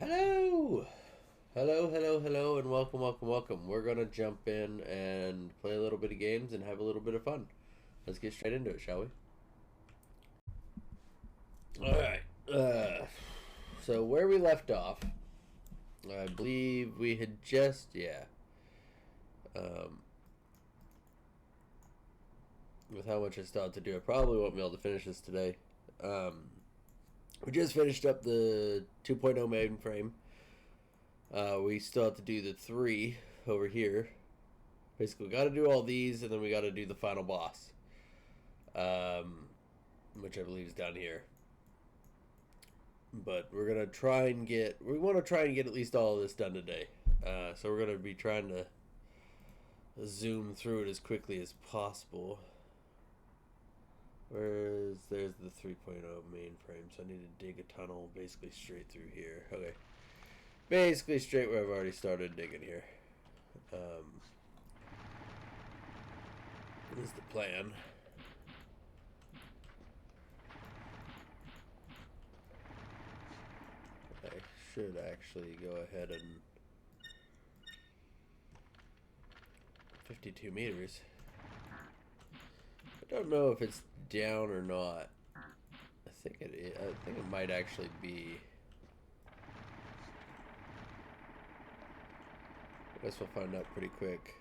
Hello! Hello, and welcome. We're gonna jump in and play a little bit of games and have a little bit of fun. Let's get straight into it, shall we? Alright, so where we left off, I believe we had with how much I still have to do, I probably won't be able to finish this today. We just finished up the 2.0 mainframe. We still have to do the 3 over here. Basically, we got to do all these, and then we got to do the final boss, which I believe is down here. But we're gonna try and we want to try and get at least all of this done today. So we're gonna be trying to zoom through it as quickly as possible. There's the 3.0 mainframe, so I need to dig a tunnel basically straight through here. Okay. Basically straight where I've already started digging here. This is the plan. I should actually go ahead and 52 meters. I don't know if it's down or not. I think it might actually be. I guess we'll find out pretty quick.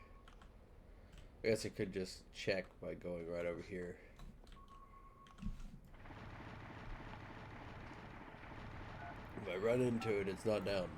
I guess I could just check by going right over here. If I run into it, it's not down.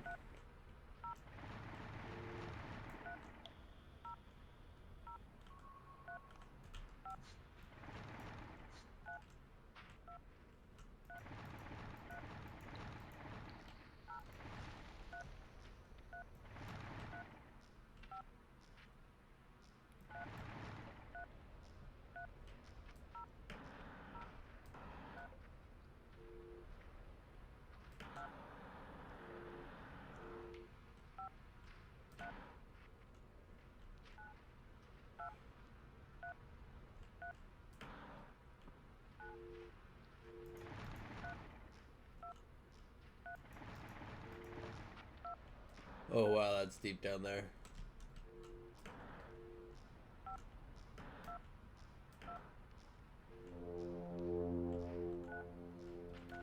Oh wow, that's deep down there.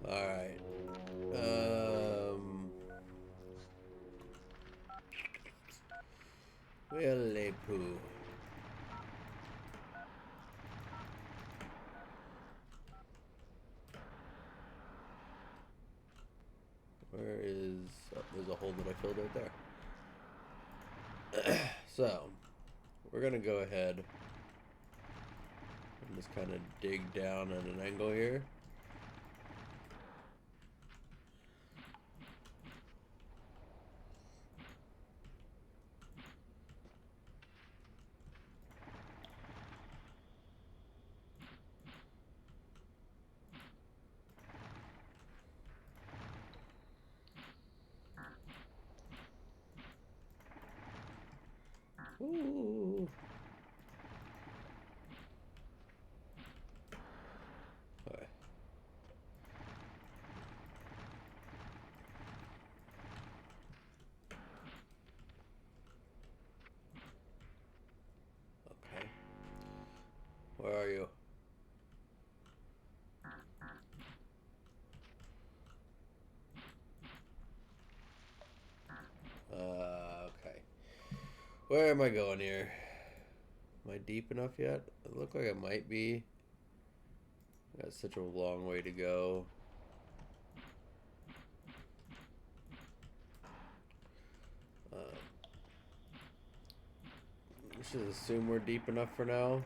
Alright. Willy poo. Where is... Oh, there's a hole that I filled right there. So, we're gonna go ahead and just kind of dig down at an angle here. Ooh. Okay. Okay. Where are you? Okay. Where am I going here? Am I deep enough yet? It looked like I might be. Got such a long way to go. I should assume we're deep enough for now.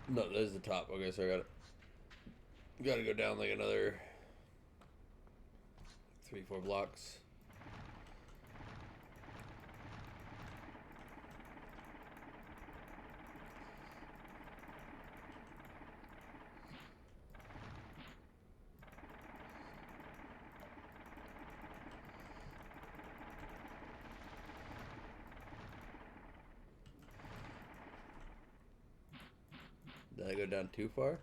No, there's the top. Okay, so I gotta go down like another 3-4 blocks. down too far?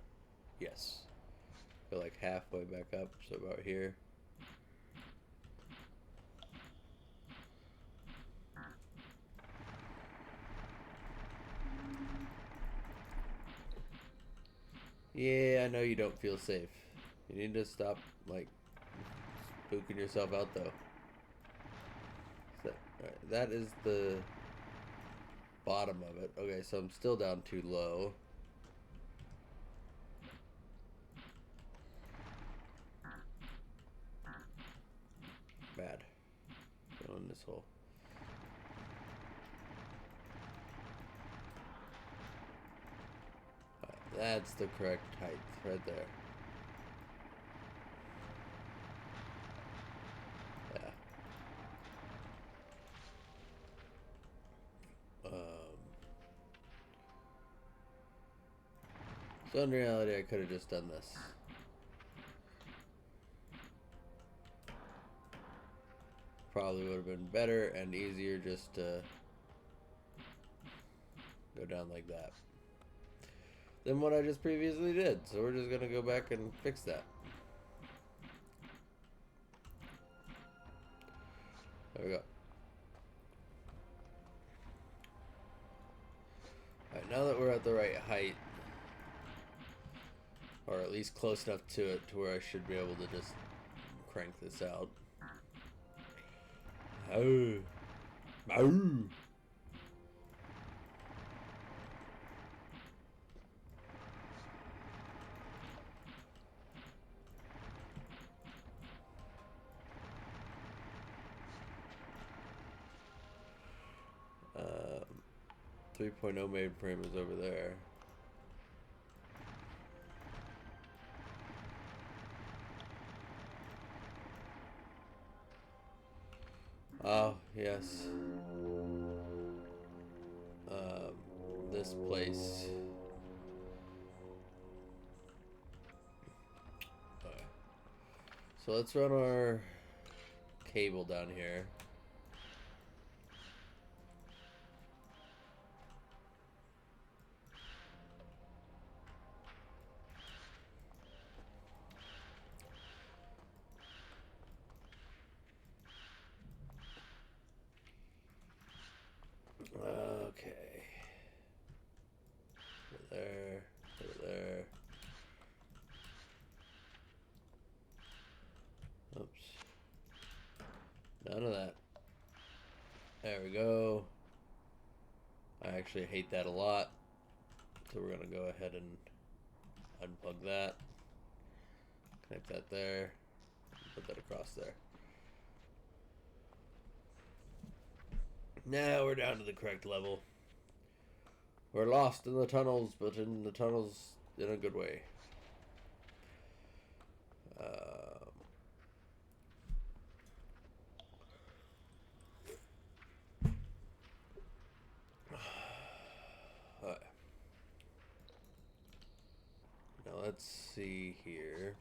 Yes. Go like halfway back up, so about here. Yeah, I know you don't feel safe. You need to stop, like, spooking yourself out, though. Right, that is the bottom of it. Okay, so I'm still down too low. Bad. Go in this hole. That's the correct height right there. Yeah. So in reality, I could have just done this. Probably would have been better and easier just to go down like that than what I just previously did. So we're just gonna go back and fix that. There we go. Alright, now that we're at the right height, or at least close enough to it to where I should be able to just crank this out. Oh. Oh. Um, 3.0 mainframe is over there. Oh, yes. This place. Okay. So let's run our cable down here. Okay. Over there. Oops. None of that. There we go. I actually hate that a lot. So we're gonna go ahead and unplug that. Connect that there. Put that across there. Now we're down to the correct level. We're lost in the tunnels, but in the tunnels in a good way. Now let's see here.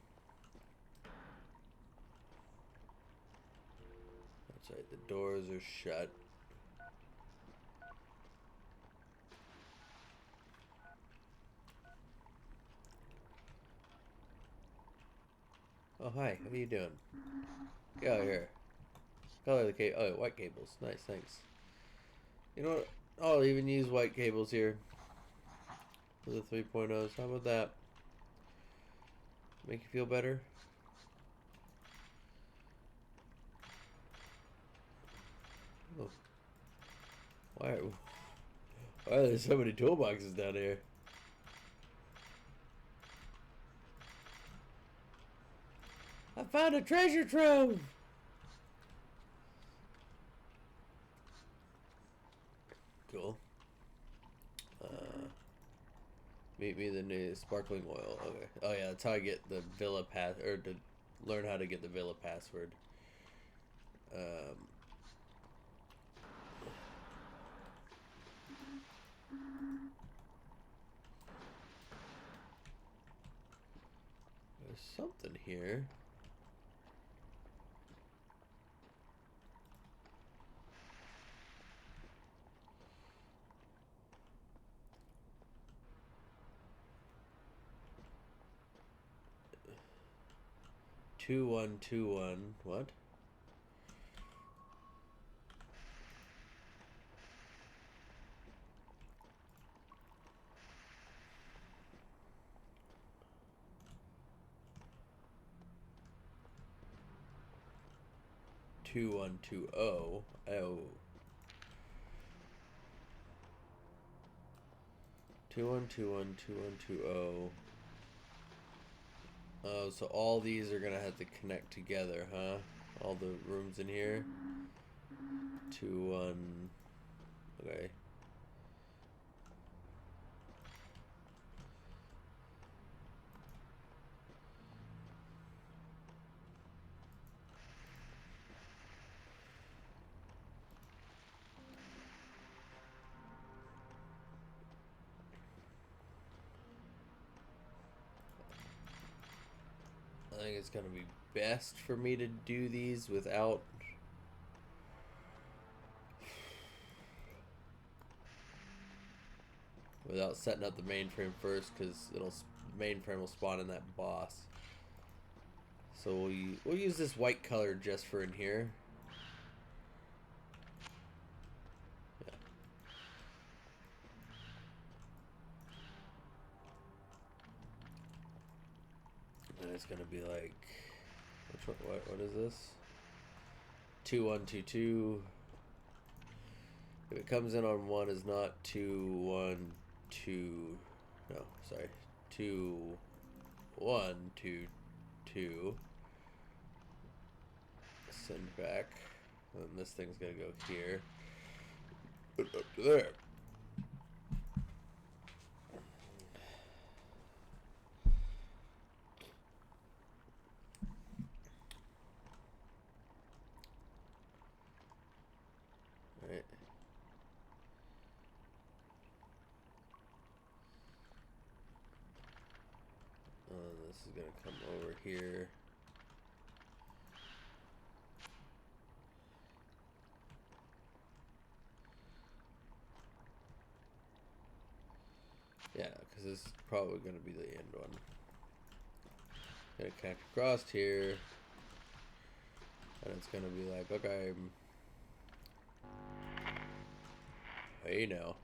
That's right, the doors are shut. Oh, hi, how are you doing? Get out of here. Color the cable. Oh, white cables. Nice, thanks. You know what? I'll even use white cables here for the 3.0s. How about that? Make you feel better? Oh. Why are there so many toolboxes down here? I found a treasure trove! Cool. Meet me the new sparkling oil. Okay. Oh yeah, that's how I get the villa pass, or to learn how to get the villa password. There's something here. 2121. What? Two one two oh. Oh. 21212120. Oh, so all these are gonna have to connect together, huh? All the rooms in here. 21. Okay. I think it's gonna be best for me to do these without setting up the mainframe first, because mainframe will spawn in that boss. So we'll use this white color just for in here. Yeah. And it's gonna be like, which one? What is this? 2122. If it comes in on 1, is not 212. No, sorry, 2122. Send back. And this thing's gonna go here. Up to there. Right. This is gonna come over here. Yeah, because this is probably gonna be the end one. Gonna connect across here, and it's gonna be like, okay, hey now,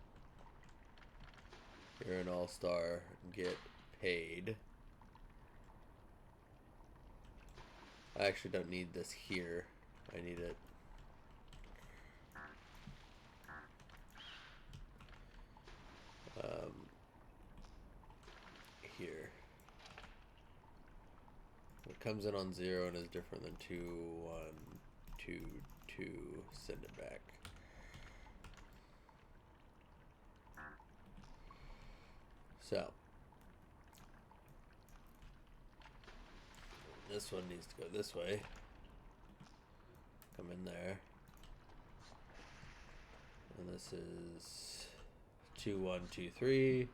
you're an all-star, get paid. I actually don't need this here. I need it here. It comes in on 0 and is different than 2122. Send it back. So this one needs to go this way. Come in there. And this is 2123.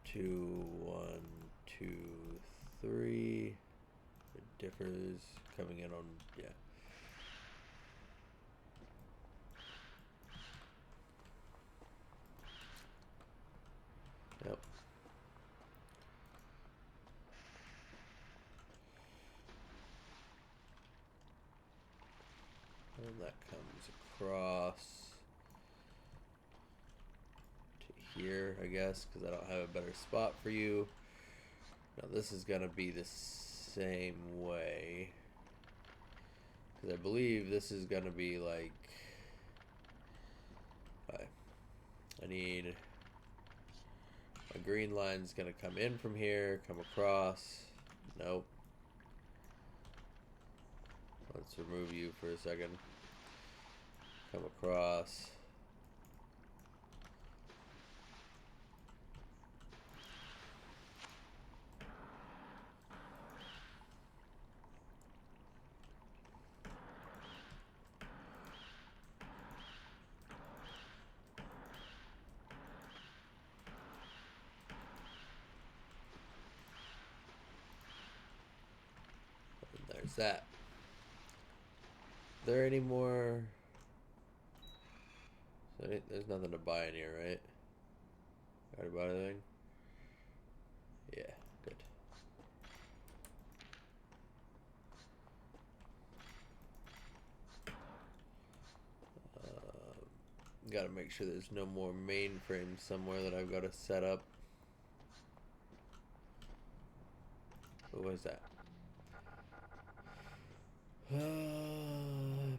2123. It differs coming in on, yeah. Yep. And that comes across to here, I guess, because I don't have a better spot for you. Now this is gonna be the same way, because I believe this is gonna be like, I need a green line's gonna come in from here, come across. Nope. Let's remove you for a second. Come across. And there's that. Are there any more? So there's nothing to buy in here, right? Got to buy anything? Yeah, good. Gotta make sure there's no more mainframe somewhere that I've got to set up. What was that?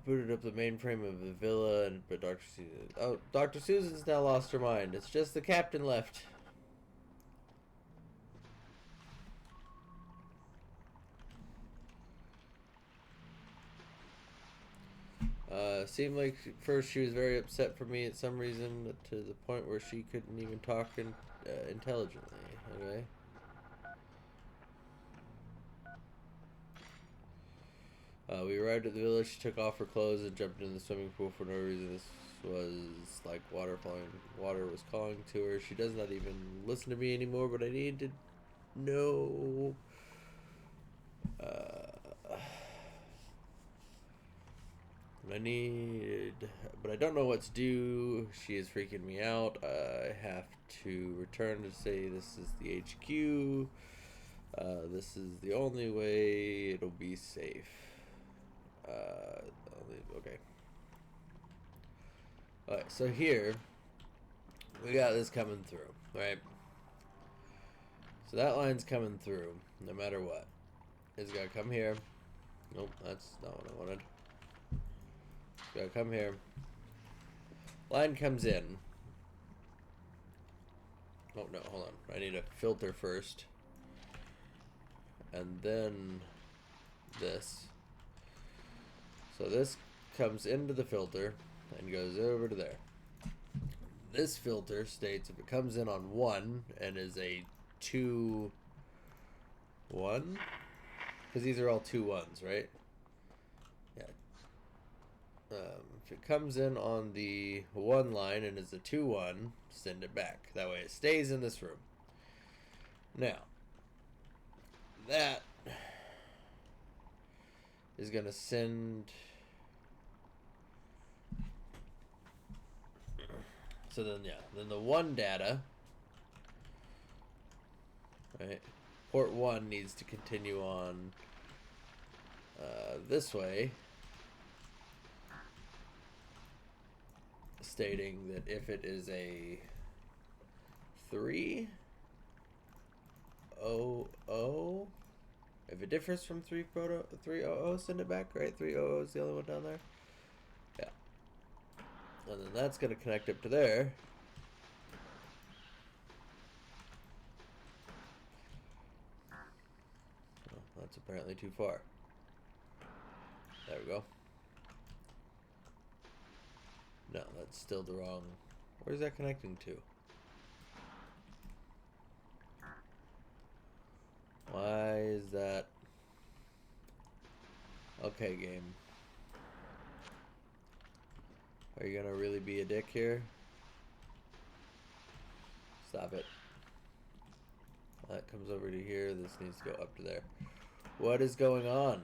Booted up the mainframe of the villa, but Dr. Susan... Oh, Dr. Susan's now lost her mind. It's just the captain left. Seemed like first she was very upset for me at some reason, to the point where she couldn't even talk intelligently. Okay. We arrived at the village. She took off her clothes and jumped in the swimming pool for no reason. This was like water falling. Water was calling to her. She does not even listen to me anymore, but I need to know. But I don't know what to do. She is freaking me out. I have to return to say this is the HQ. This is the only way it'll be safe. Okay. Alright, so here we got this coming through, right? So that line's coming through no matter what. It's gotta come here. Nope, that's not what I wanted. It's gotta come here. Line comes in. Oh no, hold on. I need a filter first. And then this. So this comes into the filter and goes over to there. This filter states if it comes in on 1 and is a 2 1, because these are all 2 1s, right? Yeah. If it comes in on the 1 line and is a 2 1, send it back. That way it stays in this room. Now, that is going to send... So then, yeah, then the 1 data, right? Port 1 needs to continue on this way, stating that if it is a 300, if it differs from 300, send it back, right? 300 is the only one down there. Yeah. And then that's going to connect up to there. Oh, that's apparently too far. There we go. No, that's still the wrong... Where's that connecting to? Why is that... Okay, game. Are you gonna really be a dick here? Stop it. That comes over to here. This needs to go up to there. What is going on?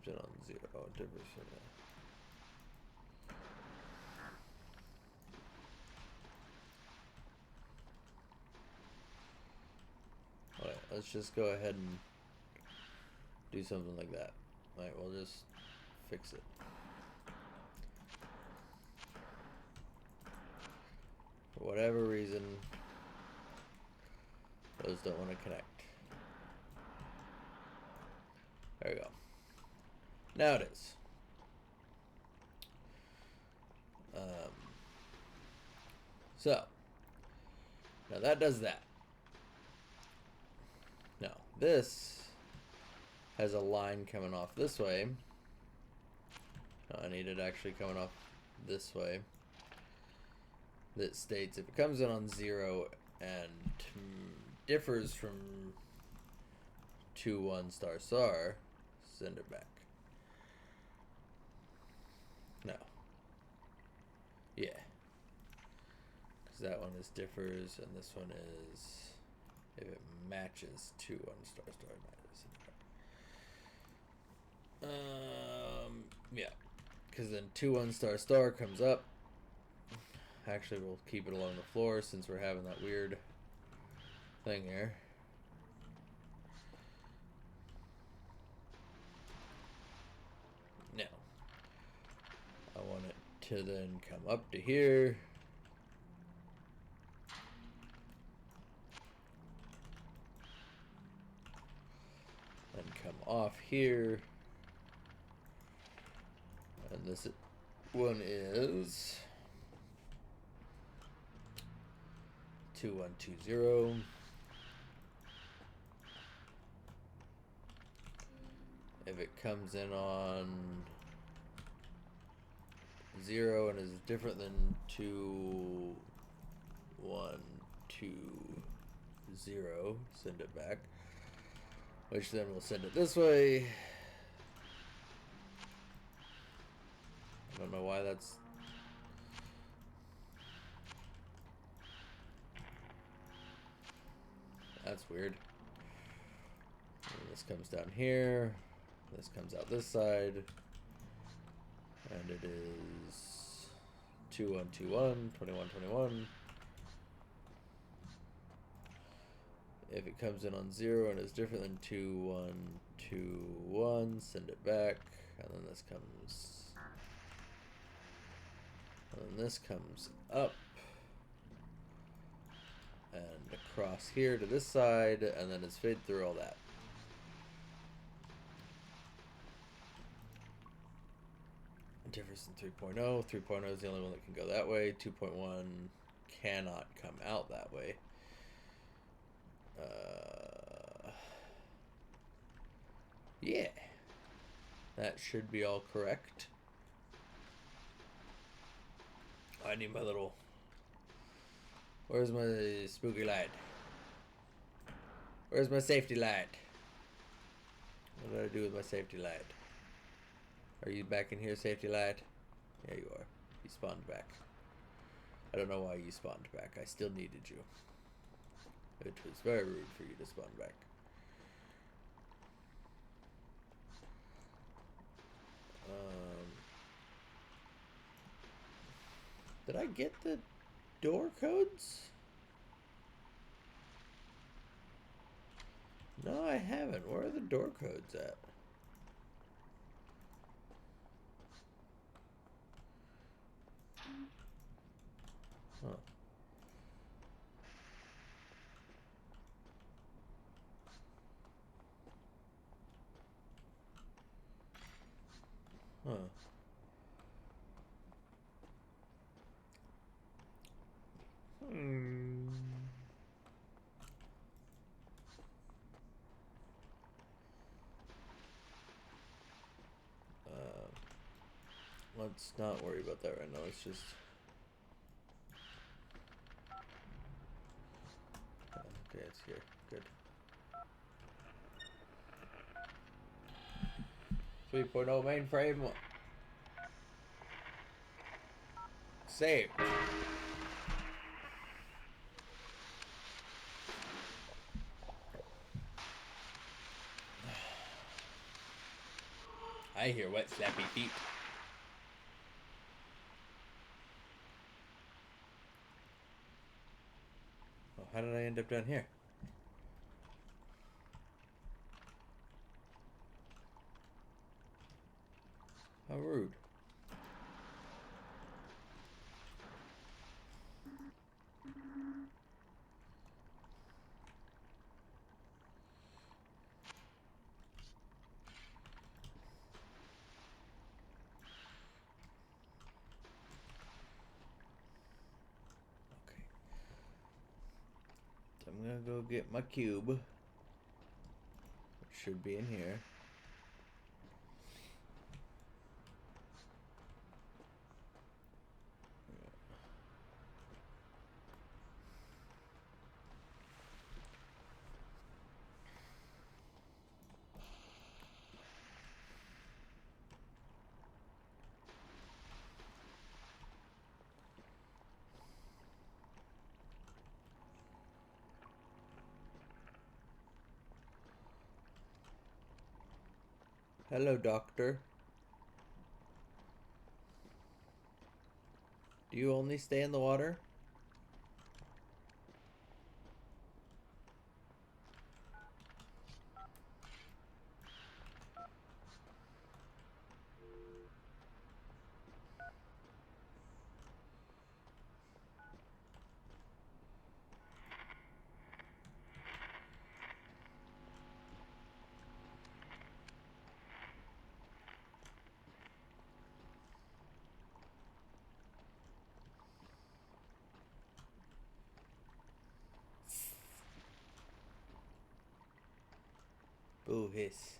Comes in on 0. Difference. Alright, let's just go ahead and do something like that. Alright, we'll just fix it. For whatever reason, those don't want to connect. There we go. Now it is. So, now that does that. Now, this has a line coming off this way. I need it actually coming off this way. That states if it comes in on 0 and differs from 2 1 star star, send it back. No. Yeah. Because that one is differs and this one is if it matches 2 1 star star. Yeah, because then 2 1 star star comes up. Actually, we'll keep it along the floor since we're having that weird thing here. Now, I want it to then come up to here. And come off here. And this one is 2120. If it comes in on 0 and is different than 2120, send it back. Which then we'll send it this way. I don't know why that's... That's weird. And this comes down here. This comes out this side. And it is 2121, 2121. If it comes in on 0 and is different than 2121, send it back. And then this comes... And then this comes up. And across here to this side, and then it's fade through all that. Difference in 3.0. 3.0 is the only one that can go that way. 2.1 cannot come out that way. Yeah. That should be all correct. I need my little... Where's my spooky light? Where's my safety light? What did I do with my safety light? Are you back in here, safety light? Yeah, you are. You spawned back. I don't know why you spawned back. I still needed you. It was very rude for you to spawn back. Did I get the door codes? No, I haven't. Where are the door codes at? Huh. Huh. Let's not worry about that right now. It's just... Okay, it's here. Good. 3.0 mainframe. Save. I hear wet slappy feet. Oh, how did I end up down here? How rude. I'm gonna go get my cube. It should be in here. Hello, doctor. Do you only stay in the water? Boo hiss.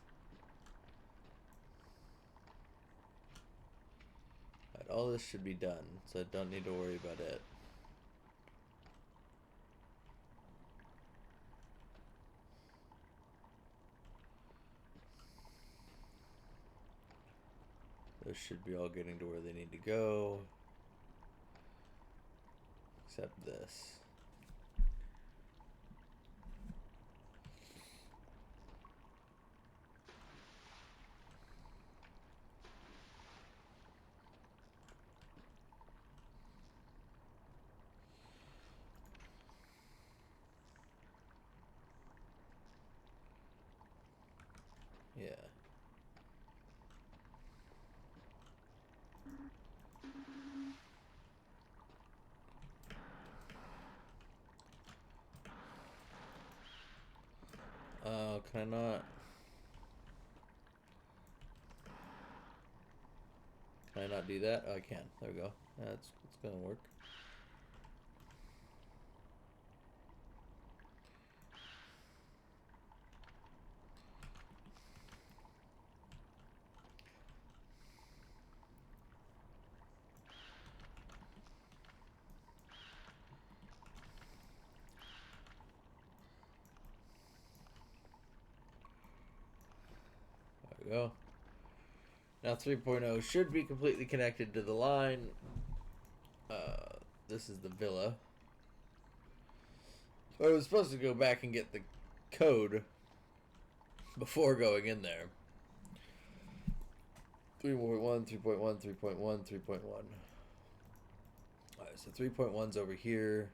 Alright, all this should be done, so I don't need to worry about it. Those should be all getting to where they need to go. Except this. Yeah. Can I not? Can I not do that? Oh, I can. There we go. That's gonna work. There we go. Now 3.0 should be completely connected to the line. This is the villa. So I was supposed to go back and get the code before going in there. 3.1, 3.1, 3.1, 3.1. Alright, so 3.1's over here.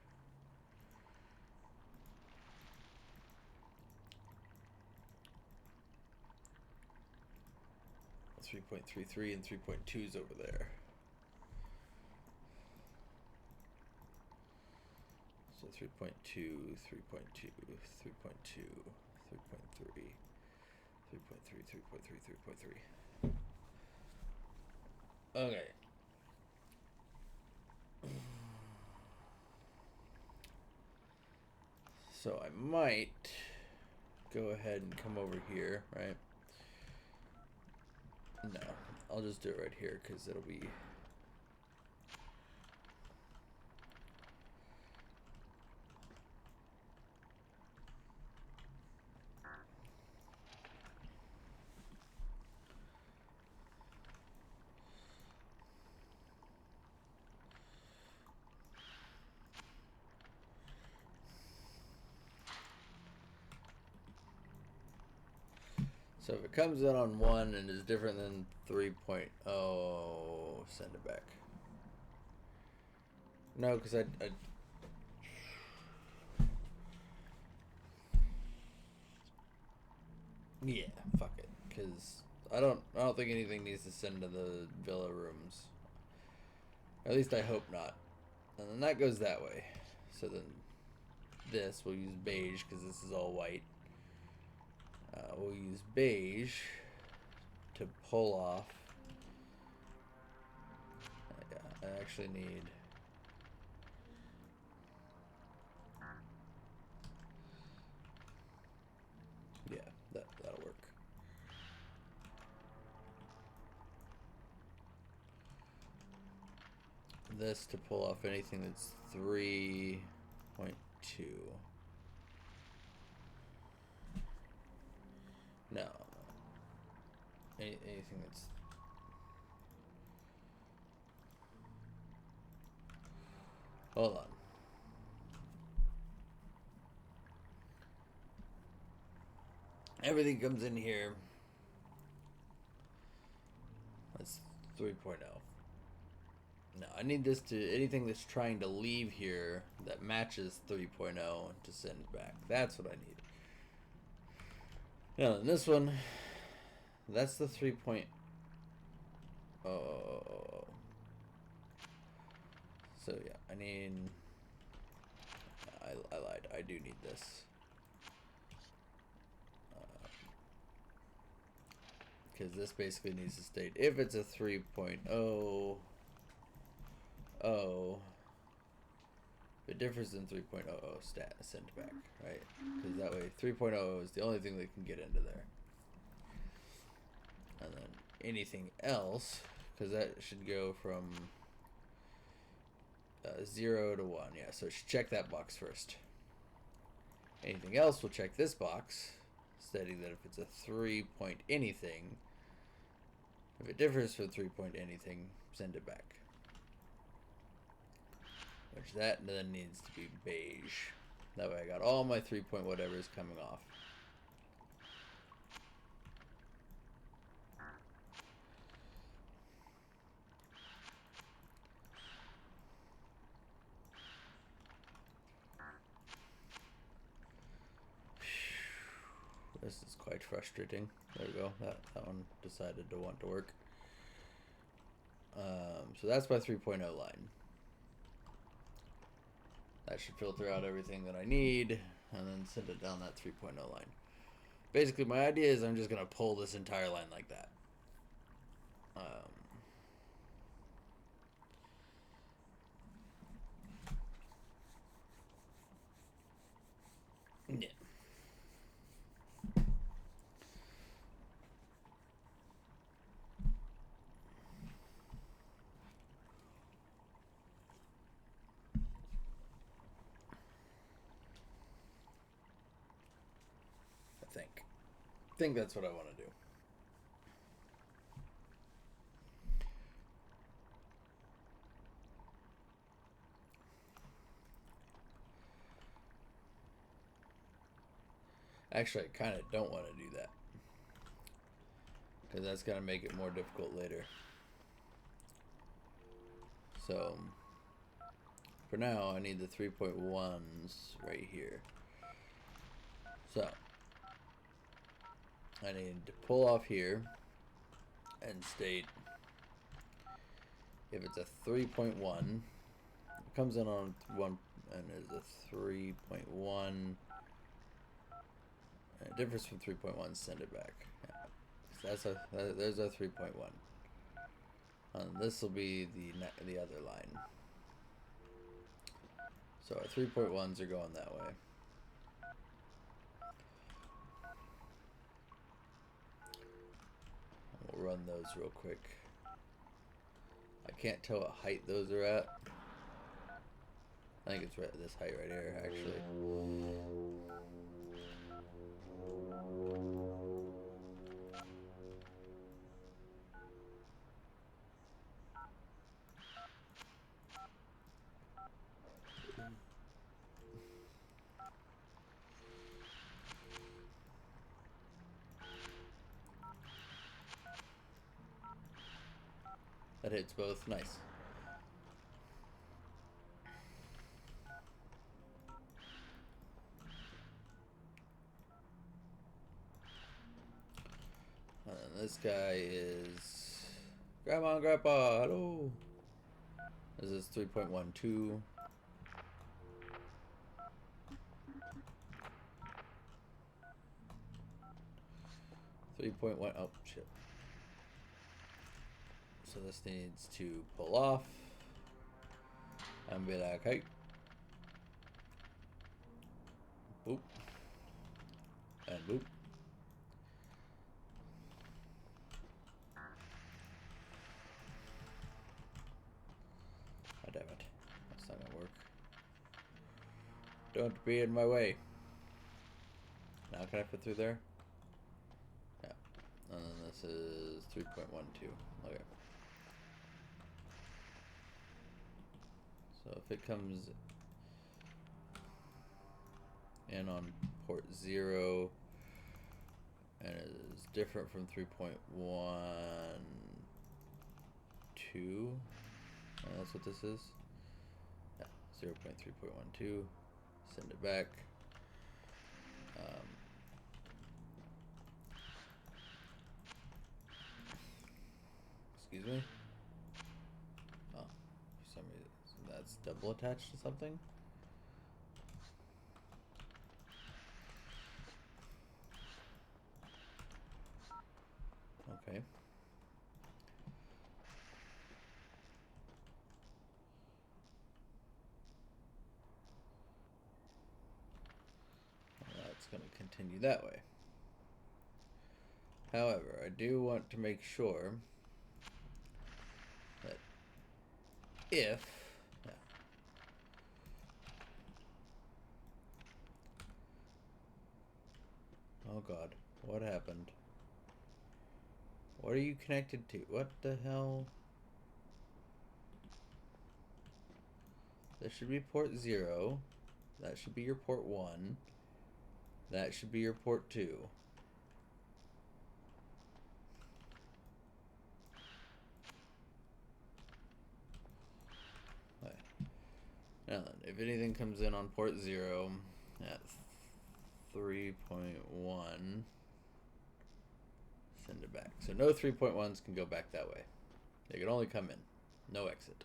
That's 3.33 and 3.2's over there. So 3.2, 3.2, 3.2, 3.3, 3.3, 3.3, 3.3. Okay. So I might go ahead and come over here, right? No, I'll just do it right here because it'll be... So if it comes in on 1 and is different than 3.0, send it back. No, because I yeah, fuck it, because I don't think anything needs to send to the villa rooms. At least I hope not. And then that goes that way. So then this we'll use beige because this is all white. We'll use beige to pull off. Yeah, I actually need. Yeah, that'll work. This to pull off anything that's 3.2. No. Anything that's... Hold on. Everything comes in here. 3.0. No, I need this to, anything that's trying to leave here that matches 3.0 to send back. That's what I need. Now, in this one, that's the 3.0. So yeah, I need, I lied, I do need this. Because this basically needs to state if it's a 3.0, if it differs than 3.0, stat send back, right? Because that way 3.0 is the only thing that can get into there. And then anything else, because that should go from 0 to 1. Yeah, so it should check that box first. Anything else will check this box, stating that if it's a 3 point anything, if it differs from 3 point anything, send it back. Which that then needs to be beige. That way I got all my 3 point whatever's coming off. This is quite frustrating. There we go. That one decided to want to work. So that's my 3.0 line. That should filter out everything that I need and then send it down that 3.0 line. Basically, my idea is I'm just going to pull this entire line like that. Yeah. I think that's what I want to do. Actually, I kind of don't want to do that, because that's going to make it more difficult later. So, for now, I need the 3.1s right here. So, I need to pull off here and state if it's a 3.1, it comes in on 1 and is a 3.1, and it differs from 3.1, send it back. Yeah. So there's a 3.1. And this will be the other line. So our 3.1s are going that way. We'll run those real quick. I can't tell what height those are at. I think it's right this height right here, actually. That hits both. Nice. And this guy is Grandma and Grandpa. Hello. This is 3.12. Oh shit. So this needs to pull off and be like, hey. Boop. And boop. Oh, damn it. That's not gonna work. Don't be in my way. Now can I fit through there? Yeah. And then this is 3.12. Okay. So if it comes in on port 0 and it is different from 3.1, That's what this is. Yeah, 0.3.12. Send it back. Excuse me. Oh, for some reason that's double attached to something. Okay. That's going to continue that way. However, I do want to make sure that if... Yeah. Oh god, what happened? What are you connected to? What the hell? This should be port 0. That should be your port 1. That should be your port 2. Okay. Now then, if anything comes in on port 0 at 3.1, send it back. So no 3.1s can go back that way. They can only come in. No exit.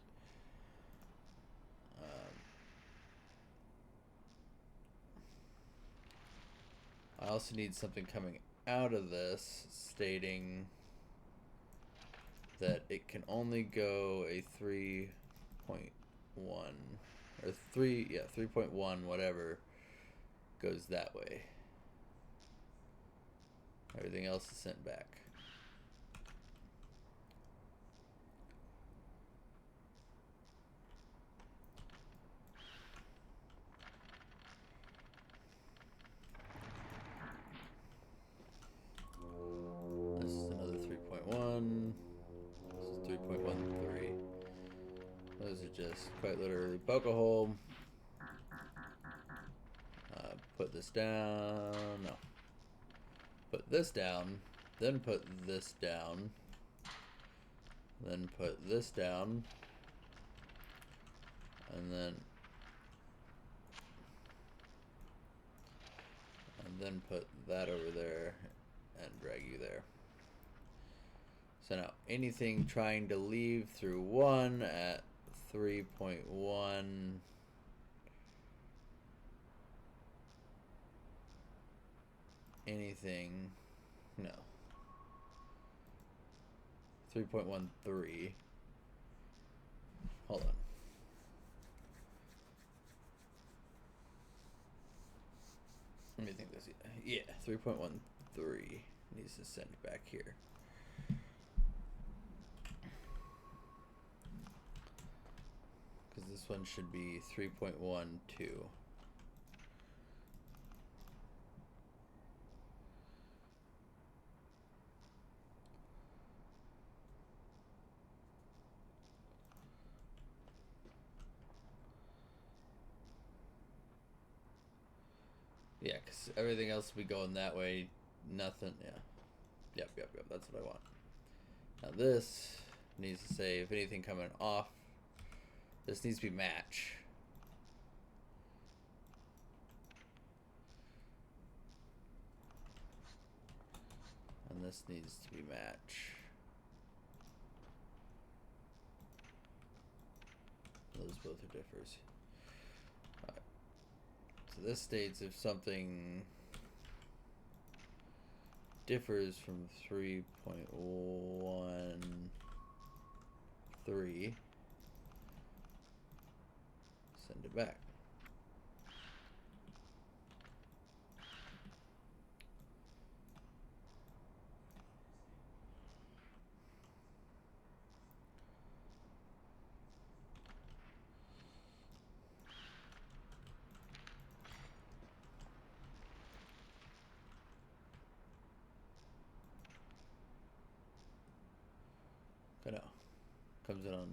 I also need something coming out of this stating that it can only go a 3.1 or 3.1 whatever goes that way. Everything else is sent back. This is another 3.1. This is 3.13. Those are just quite literally poke a hole. Put this down. No. Put this down. Then put this down. Then put this down. And then put that over there and drag you there. So now anything trying to leave through 1 at 3.1 anything, no, 3.13, hold on. Let me think this, yeah, 3.13 needs to send back here. Because this one should be 3.12. Yeah, because everything else will be going that way. Nothing, yeah. Yep, that's what I want. Now this needs to say if anything coming off, this needs to be match. And this needs to be match. Those both are differs. Alright. So this states if something differs from 3.13, send it back. No, comes in on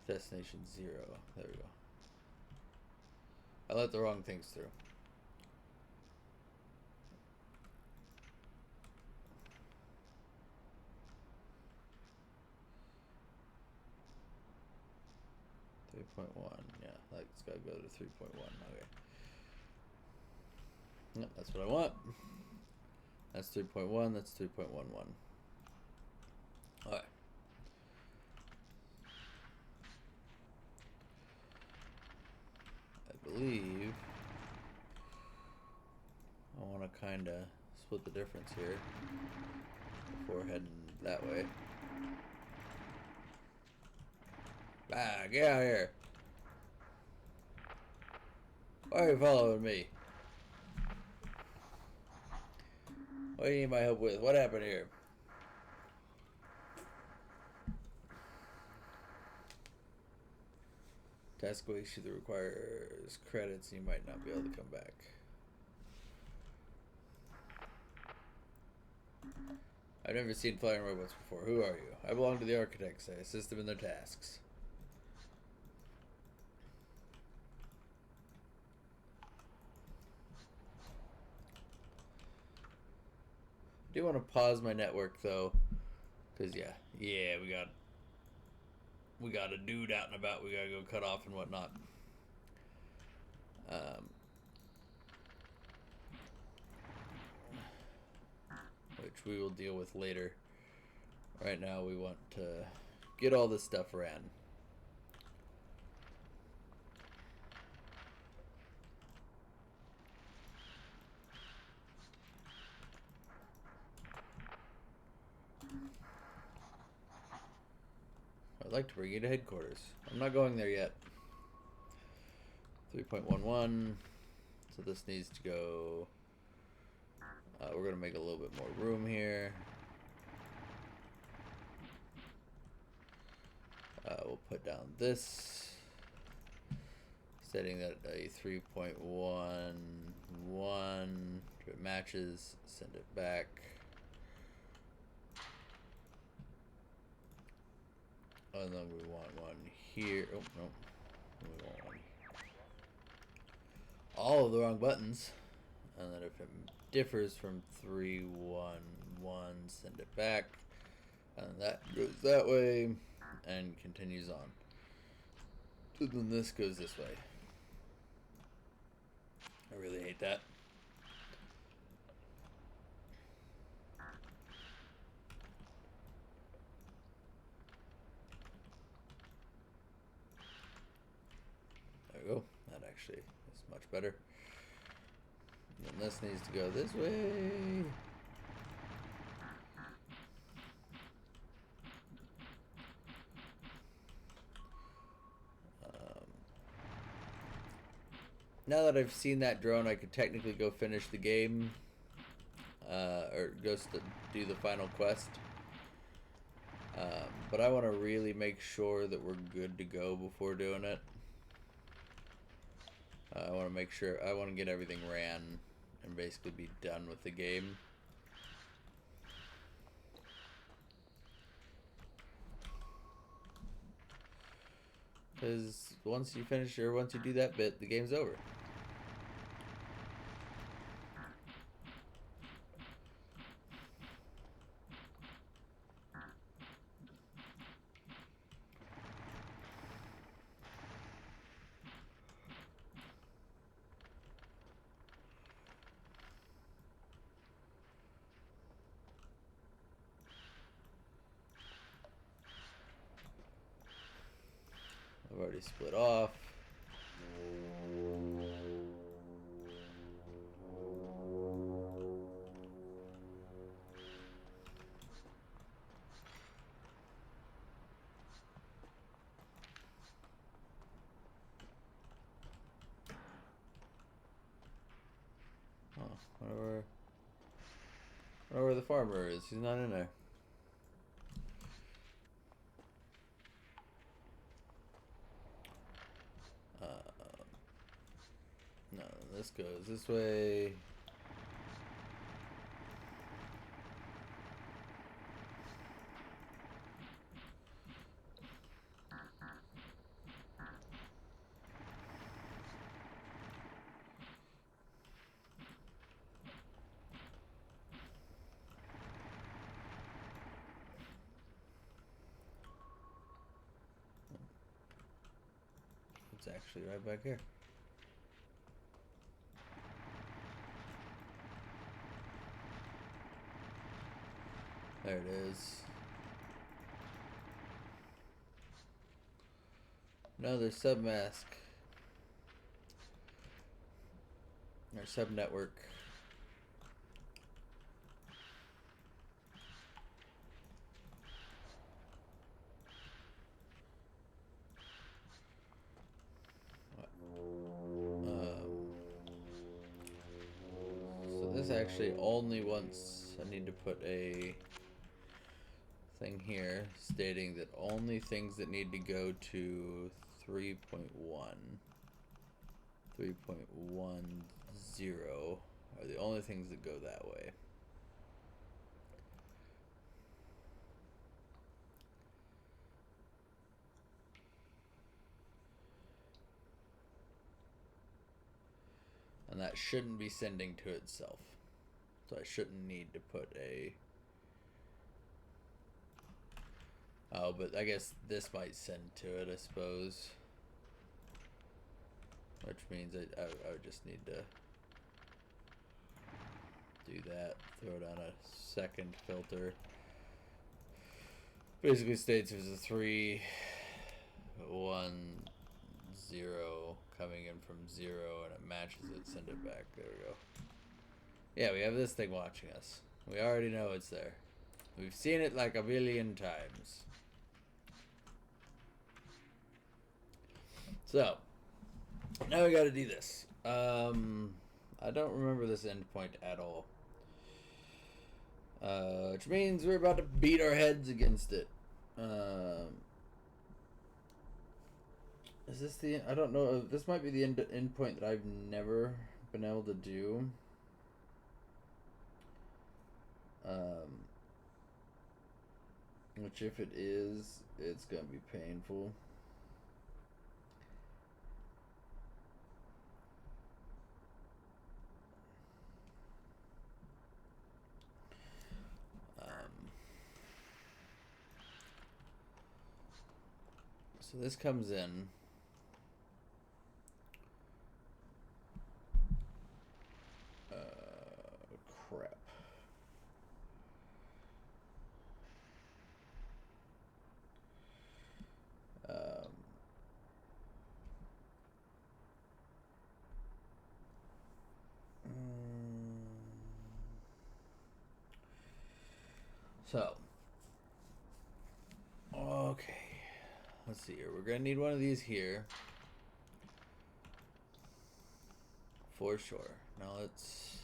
destination 0. There we go. I let the wrong things through. 3.1. Yeah, that's gotta go to 3.1. Okay. Yep, that's what I want. That's 3.1. That's 3.11. Alright. I believe I want to kind of split the difference here before heading that way. Ah, get out of here. Why are you following me? What do you need my help with? What happened here? Task issue that requires credits, you might not be able to come back. I've never seen flying robots before. Who are you? I belong to the architects. I assist them in their tasks. I do want to pause my network though, because yeah, we got a dude out and about. We gotta go cut off and whatnot. Which we will deal with later. Right now, we want to get all this stuff ran. I'd like to bring you to headquarters. I'm not going there yet. 3.11. So this needs to go. We're going to make a little bit more room here. We'll put down this. Setting that a 3.11. If it matches, send it back. And then we want one here. Oh, no. We want one. All of the wrong buttons. And then if it differs from 3.11, send it back. And that goes that way and continues on. So then this goes this way. I really hate that. There we go. That actually is much better. And this needs to go this way. Now that I've seen that drone, I could technically go finish the game. Or go do the final quest. But I want to really make sure that we're good to go before doing it. I want to make sure, I want to get everything ran and basically be done with the game. Because once you finish, or once you do that bit, the game's over. I've already split off. Oh, whatever. I don't know where the farmer is. He's not in there. No, this goes this way. It's actually right back here. There it is. Another submask. Or subnetwork. So this actually only once I need to put a thing here stating that only things that need to go to 3.1 are the only things that go that way. And that shouldn't be sending to itself. So I shouldn't need to put a... Oh, but I guess this might send to it, I suppose. Which means I would just need to do that. Throw down a second filter. Basically states if it's a 3, 1, 0 coming in from 0 and it matches it, send it back. There we go. Yeah, we have this thing watching us. We already know it's there. We've seen it like a billion times. So, now we gotta do this. I don't remember this endpoint at all. Which means we're about to beat our heads against it. Is this the... I don't know. This might be the endpoint that I've never been able to do. Which if it is, it's gonna be painful. So this comes in. Crap. So, okay. Let's see here. We're gonna need one of these here. For sure. Now let's...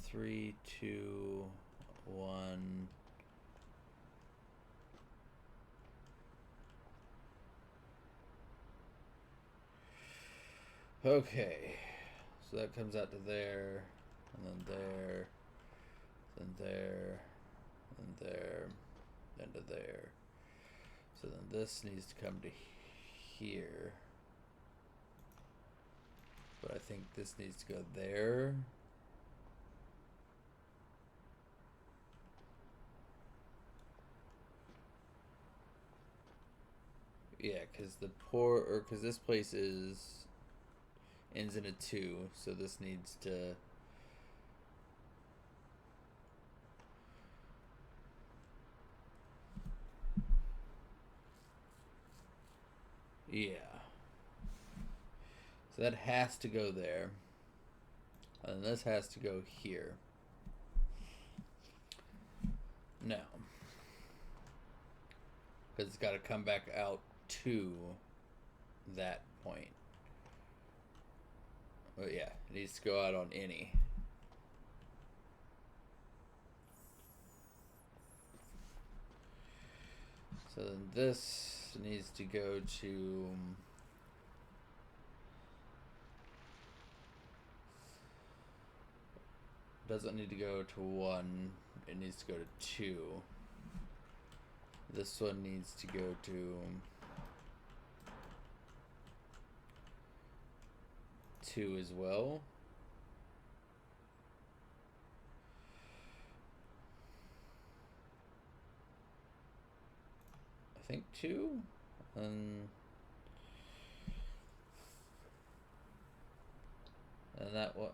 3, 2, 1... Okay. So that comes out to there, and then there, then there, and there, then to there. So then this needs to come to here. But I think this needs to go there. Yeah, because because this place ends in a 2, so this needs to... Yeah. So that has to go there. And this has to go here. Now. Because it's got to come back out to that point. But yeah, it needs to go out on any. So then this needs to go to... Doesn't need to go to 1. It needs to go to 2. This one needs to go to 2 as well. I think 2. and that what.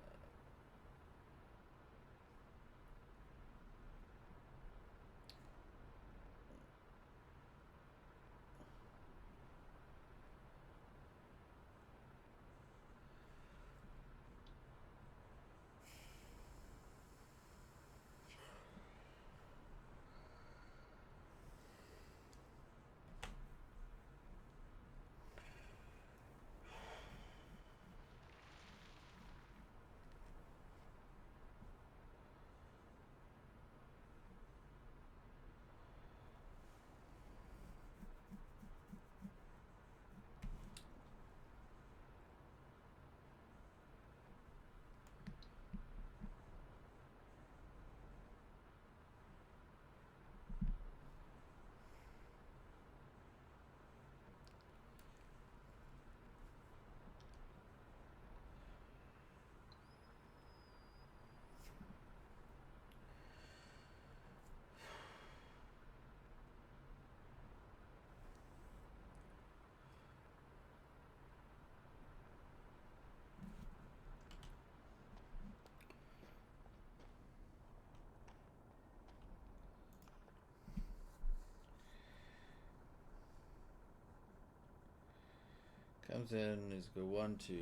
Comes in is go 1, 2.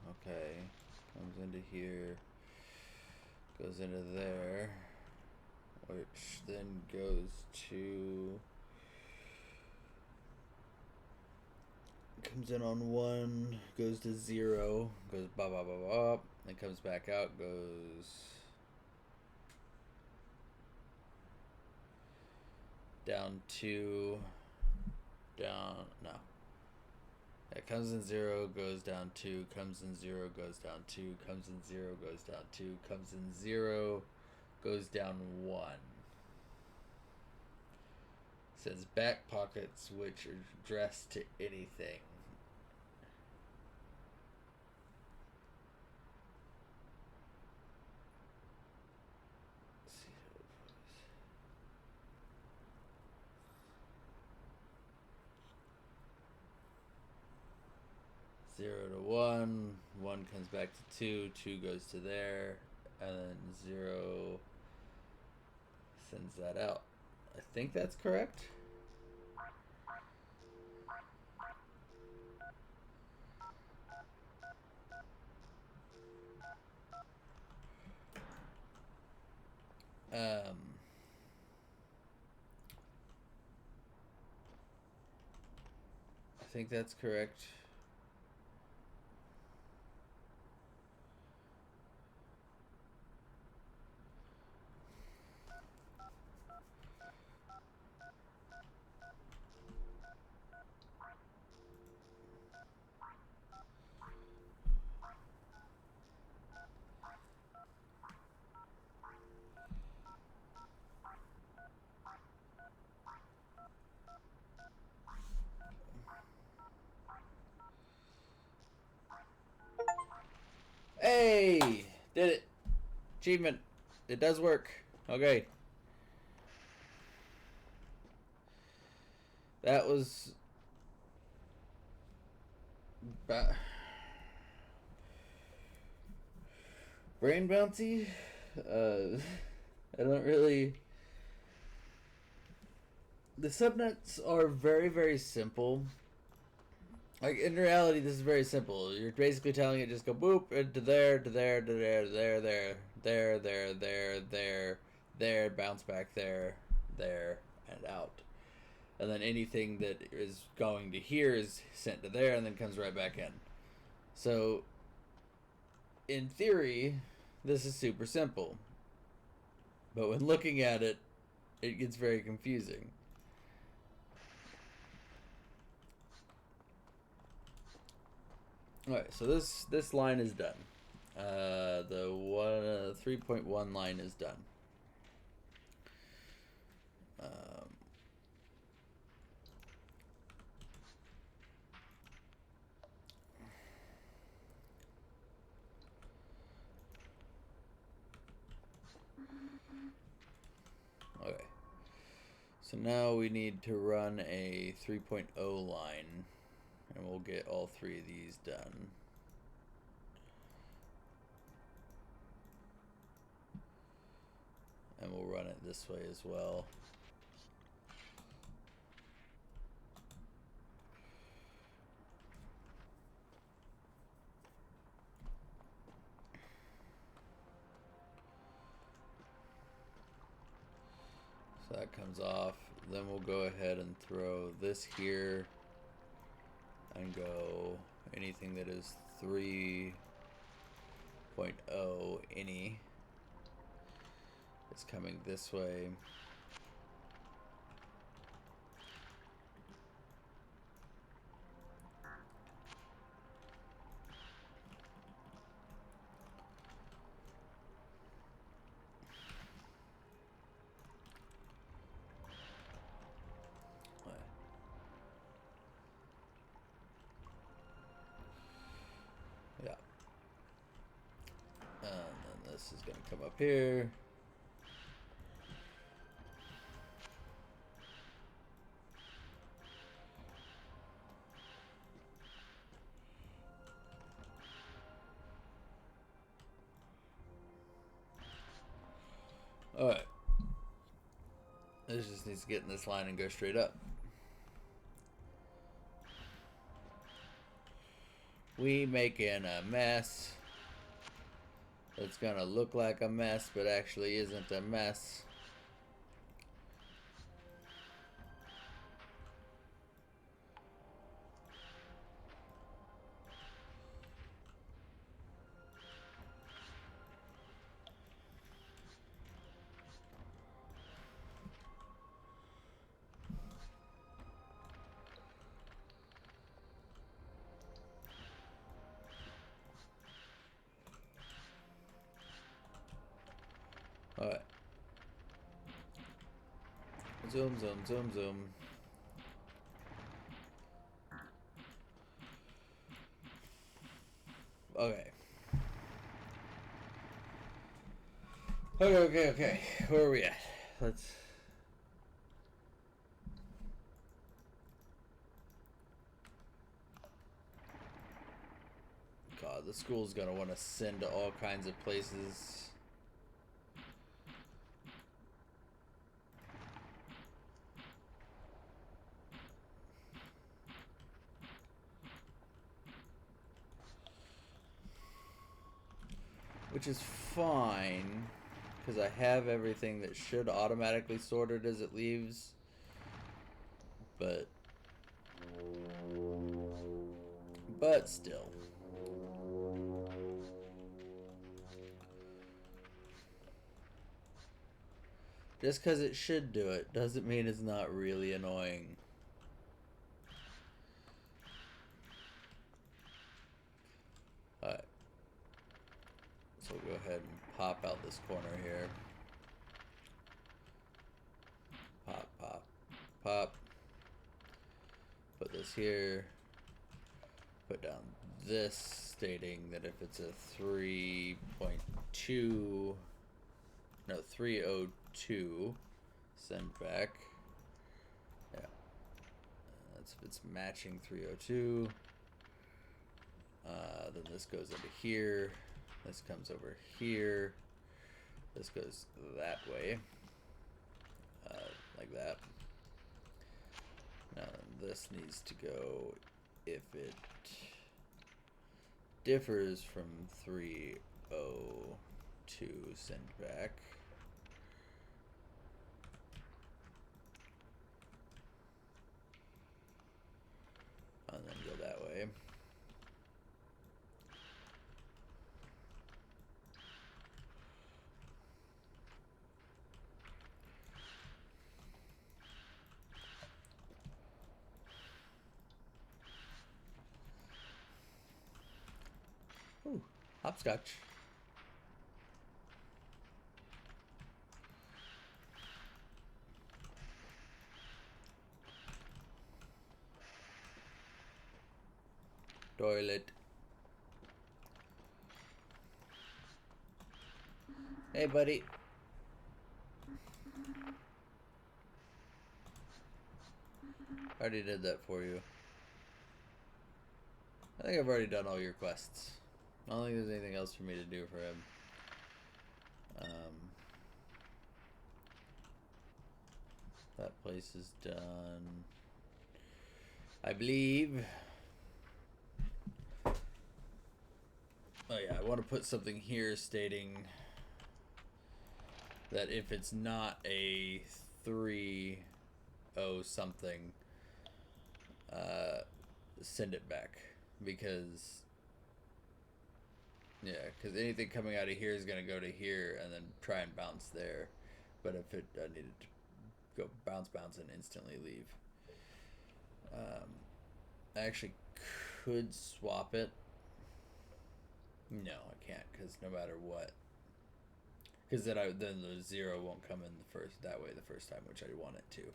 Okay. Comes into here. Goes into there. Which then goes to. Comes in on 1. Goes to 0. Goes ba ba ba ba. Then comes back out. Goes. Down 2. Down. No. It comes in 0, goes down 2, comes in 0, goes down 2, comes in 0, goes down 2, comes in 0, goes down 1. Says back pockets which are addressed to anything. Zero to 1, 1 comes back to 2, 2 goes to there, and then 0 sends that out. I think that's correct. I think that's correct. Hey! Did it. Achievement. It does work. Okay. That was... brain bouncy? I don't really... The subnets are very, very simple. Like, in reality, this is very simple. You're basically telling it just go boop into there, to there, to there, there, there, bounce back there, and out. And then anything that is going to here is sent to there and then comes right back in. So, in theory, this is super simple. But when looking at it, it gets very confusing. Alright, so this line is done. The 3.1 line is done. Okay. So now we need to run a 3.0 line, and we'll get all three of these done. And we'll run it this way as well. So that comes off. Then we'll go ahead and throw this here and go anything that is 3.0 any is coming this way. Yeah. And then this is going to come up here. Alright. This just needs to get in this line and go straight up. We making a mess. It's gonna look like a mess, but actually isn't a mess. Alright. Zoom, zoom, zoom, zoom. Okay. Okay. Where are we at? Let's... God, the school's gonna want to send to all kinds of places. Which is fine, because I have everything that should automatically sort it as it leaves. But still. Just because it should do it doesn't mean it's not really annoying. Alright. So we'll go ahead and pop out this corner here. Pop, pop, pop. Put this here. Put down this, stating that if it's a 3.2, no, 302, send back. Yeah. That's if it's matching 302. Then this goes into here. This comes over here. This goes that way. Like that. Now this needs to go if it differs from 302, send back. And then go that way. Ooh, hopscotch. Toilet. Hey, buddy. I already did that for you. I think I've already done all your quests. I don't think there's anything else for me to do for him. That place is done, I believe. Oh yeah, I want to put something here stating that if it's not a 3-0 something, send it back, because anything coming out of here is going to go to here and then try and bounce there. But if it needed to go bounce and instantly leave, I actually could swap it. No, I can't, because no matter what, because then the 0 won't come in the first time, which I want it to.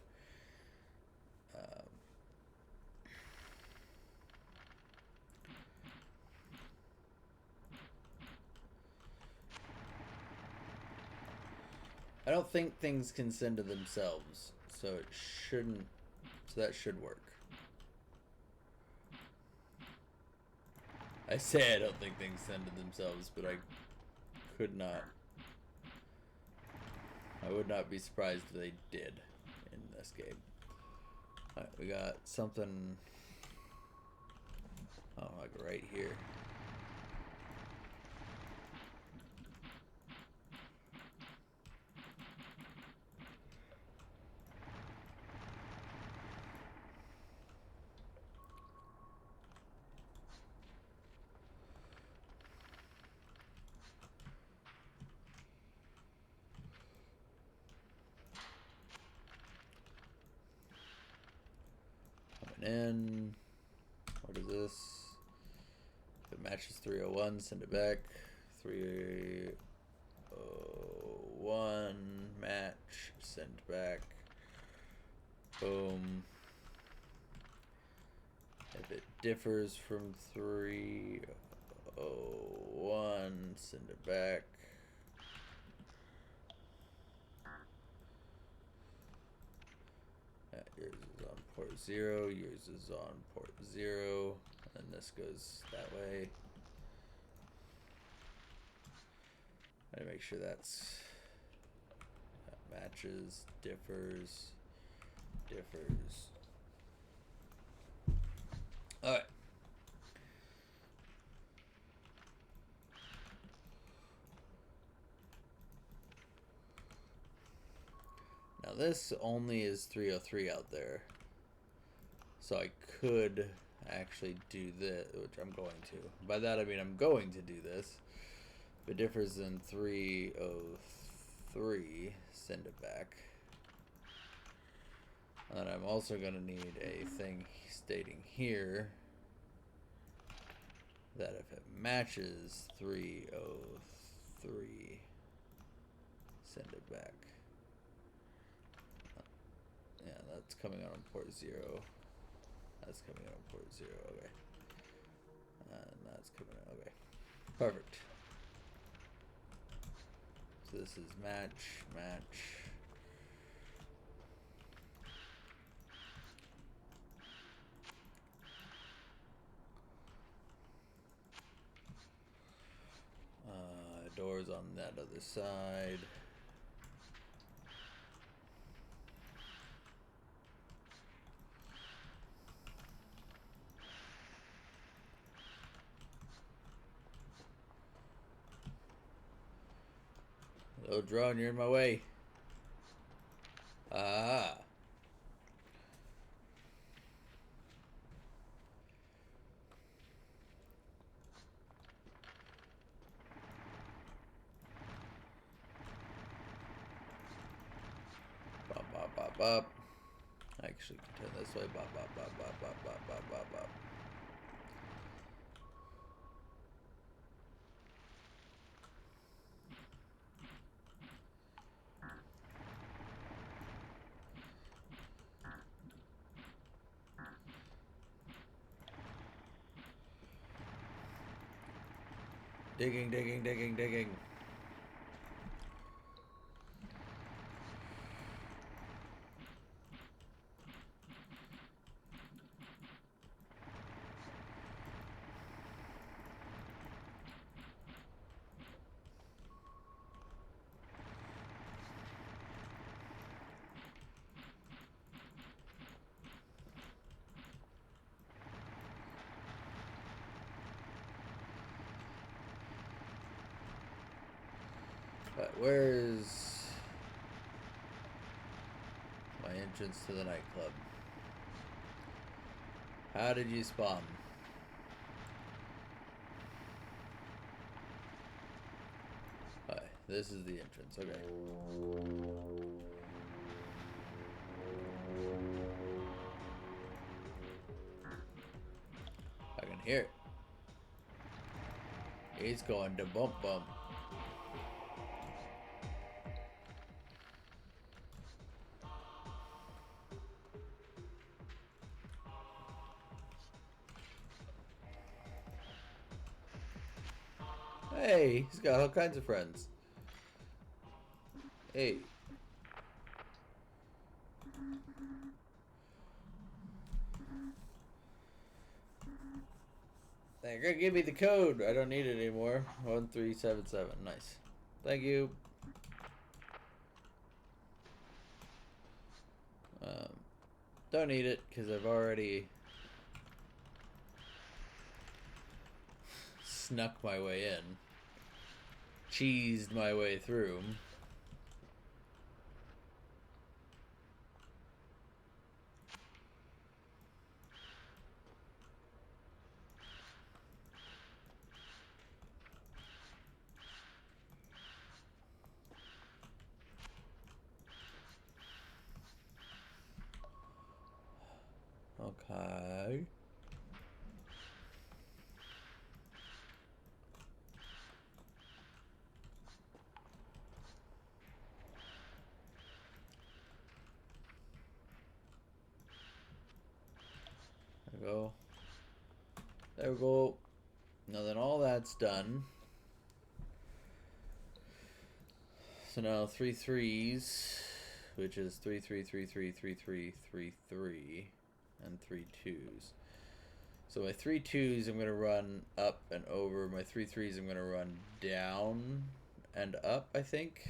I don't think things can send to themselves, so it shouldn't. So that should work. I say I don't think things send to themselves, but I could not. I would not be surprised if they did in this game. Alright, we got something. Oh, like right here. In. What is this? If it matches 301, send it back. 301 match, send back. Boom. If it differs from 301, send it back. Yours is on port 0, yours is on port 0, and this goes that way. I make sure that matches, differs. Alright. Now this only is 303 out there. So I could actually do this, which I'm going to. By that I mean I'm going to do this. If it differs in 303, send it back. And I'm also going to need a thing stating here that if it matches 303, send it back. Yeah, that's coming out on port 0. That's coming out on port 0, okay. And that's coming out, okay. Perfect. So this is match. Doors on that other side. Hello, drone, you're in my way. Ah. Bop. I actually can turn this way. Bop. Digging. But where's my entrance to the nightclub? How did you spawn? Hi, this is the entrance. Okay. I can hear it. He's going to bump bump. Hey, he's got all kinds of friends. Hey. They're gonna give me the code. I don't need it anymore. 1377. Nice. Thank you. Don't need it because I've already snuck my way in. Cheesed my way through. Okay. There we go. There we go. Now then all that's done. So now 3 3s, which is 3 3 3 3 3 3 3 3, and 3 2s. So my 3 2s I'm gonna run up and over. My 3 3s I'm gonna run down and up, I think.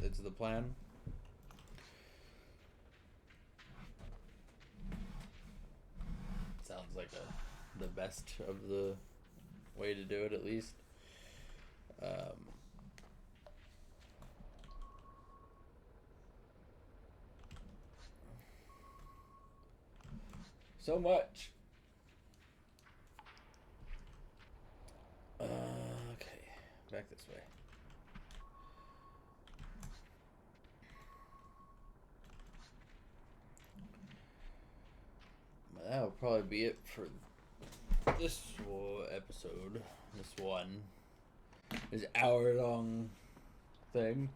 It's the plan. Sounds like the best of the way to do it, at least. So much. Okay, back this way. That'll probably be it for this episode. This hour-long thing.